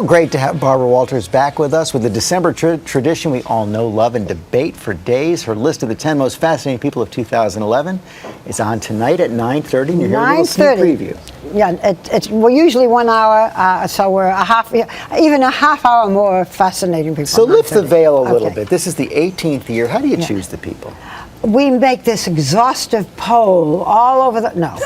So great to have Barbara Walters back with us with the December tradition we all know, love, and debate for days. Her list of the 10 most fascinating people of 2011 is on tonight at 9:30. You're hearing a little sneak preview. Yeah, we're usually 1 hour, so we're even a half hour more fascinating people. So lift the veil a little bit. This is the 18th year. How do you choose the people? We make this exhaustive poll all over the, no.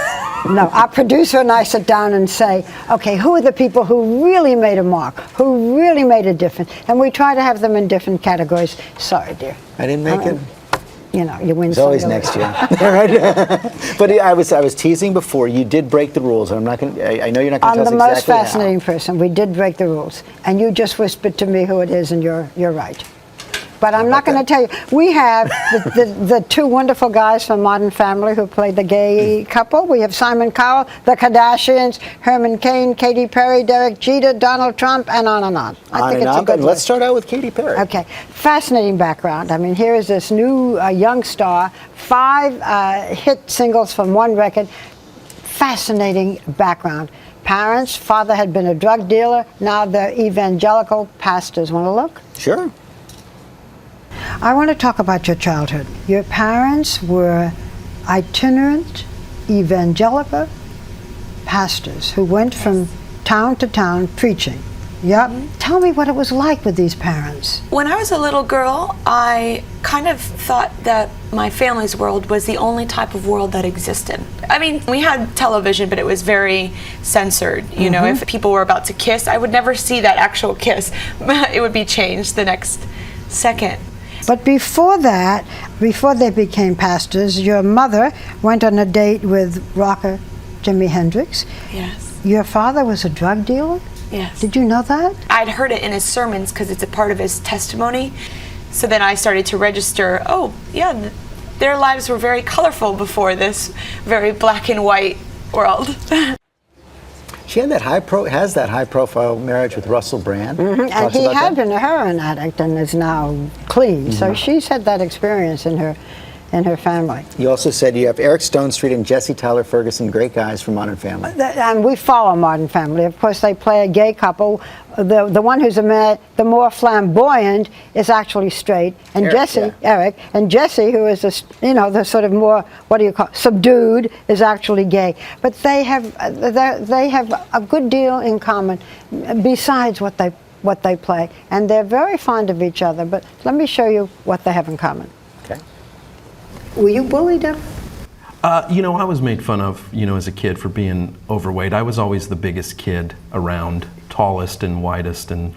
Our producer and I sit down and say, okay, who are the people who really made a mark, who really made a difference? And we try to have them in different categories. Sorry, dear. I didn't make it. You know, you win. It's always next year. But I was teasing before. You did break the rules. I'm not going. I know you're not going to tell us exactly. I'm the most fascinating person. We did break the rules, and you just whispered to me who it is, and you're right. But I'm not going to tell you. We have the two wonderful guys from Modern Family who played the gay couple. We have Simon Cowell, the Kardashians, Herman, Cain, Katy Perry, Derek Jeter, Donald Trump, and on and on. I think it's a good list. Let's start out with Katy Perry. Okay. Fascinating background. I mean, here is this new young star, 5 hit singles from one record. Fascinating background. Parents, father had been a drug dealer. Now they're evangelical pastors. Want to look? Sure. I want to talk about your childhood. Your parents were itinerant evangelical pastors who went from town to town preaching. Yep. Tell me what it was like with these parents. When I was a little girl, I kind of thought that my family's world was the only type of world that existed. I mean, we had television, but it was very censored. You know, if people were about to kiss, I would never see that actual kiss. It would be changed the next second. But before that, before they became pastors, your mother went on a date with rocker Jimi Hendrix. Yes. Your father was a drug dealer? Yes. Did you know that? I'd heard it in his sermons because it's a part of his testimony. So then I started to register, oh, yeah, their lives were very colorful before this very black and white world. She had that has that high-profile marriage with Russell Brand. And he had been a heroin addict and is now clean. So she's had that experience in her family. You also said you have Eric Stonestreet and Jesse Tyler Ferguson, great guys from Modern Family. And we follow Modern Family. Of course, they play a gay couple. The one who's the more flamboyant is actually straight, and Eric, and Jesse, who is the sort of more, what do you call, subdued, is actually gay. But they have a good deal in common, besides what they play, and they're very fond of each other. But let me show you what they have in common. Okay. Were you bullied ever? I was made fun of, as a kid for being overweight. I was always the biggest kid around, tallest and widest and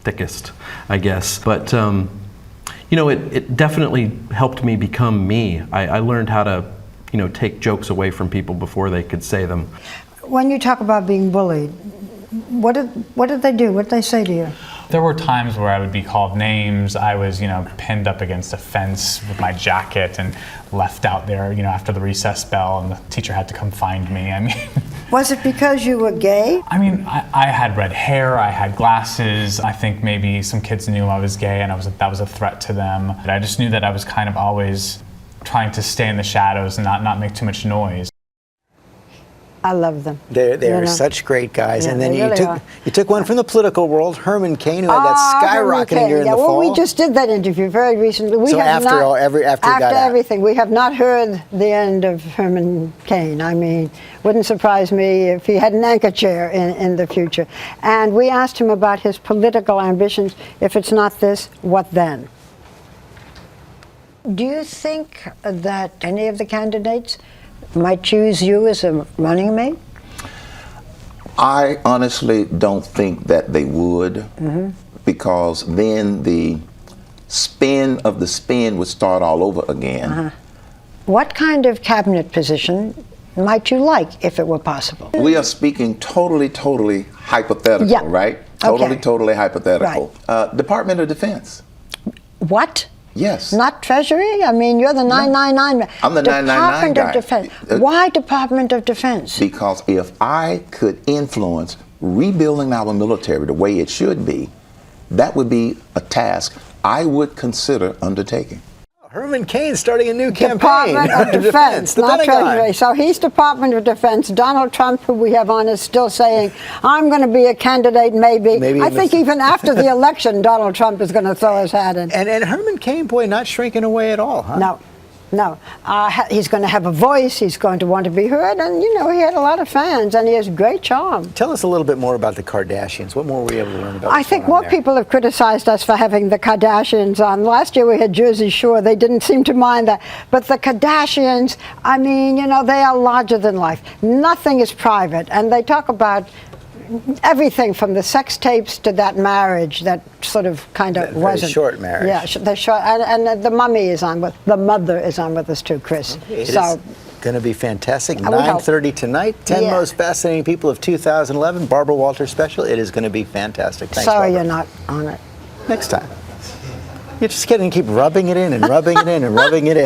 thickest, I guess. But, it definitely helped me become me. I learned how to, take jokes away from people before they could say them. When you talk about being bullied, what did they do? What did they say to you? There were times where I would be called names. I was, pinned up against a fence with my jacket and left out there, after the recess bell, and the teacher had to come find me. I mean, was it because you were gay? I mean, I had red hair, I had glasses. I think maybe some kids knew I was gay, and that was a threat to them. I just knew that I was kind of always trying to stay in the shadows and not make too much noise. I love them. They're such great guys. Yeah, and then really you took one from the political world, Herman Cain, who had that skyrocketing year in the fall. Well, we just did that interview very recently. After everything, we have not heard the end of Herman Cain. I mean, wouldn't surprise me if he had an anchor chair in the future. And we asked him about his political ambitions. If it's not this, what then? Do you think that any of the candidates might choose you as a running mate? I honestly don't think that they would, because then the spin of the spin would start all over again. What kind of cabinet position might you like if it were possible? We are speaking totally hypothetical, right? Totally hypothetical. Right. Department of Defense. What? Yes. Not Treasury? I mean, you're the 999. I'm the 999 guy. Department of Defense. Why Department of Defense? Because if I could influence rebuilding our military the way it should be, that would be a task I would consider undertaking. Herman Cain starting a new campaign. Department of Defense, the not Pentagon. Treasury. So he's Department of Defense. Donald Trump, who we have on, is still saying, I'm going to be a candidate, maybe. Maybe I in think the- even after the election, Donald Trump is going to throw his hat in. And Herman Cain, boy, not shrinking away at all, huh? No. He's going to have a voice. He's going to want to be heard. And, you know, he had a lot of fans, and he has great charm. Tell us a little bit more about the Kardashians. What more were we able to learn about? I think more people have criticized us for having the Kardashians on. Last year we had Jersey Shore. They didn't seem to mind that. But the Kardashians, I mean, you know, they are larger than life. Nothing is private. And they talk about everything from the sex tapes to that marriage that sort of kind of Very wasn't. short marriage. Yeah, the short. And the mummy is on with, the mother is on with us too, Chris. It is going to be fantastic. I would hope. 9:30 tonight. 10 Yeah. most fascinating people of 2011. Barbara Walters special. It is going to be fantastic. Thanks, Sorry Barbara. you're not on it. Next time. You're just going to keep rubbing it in and rubbing it in and rubbing it in.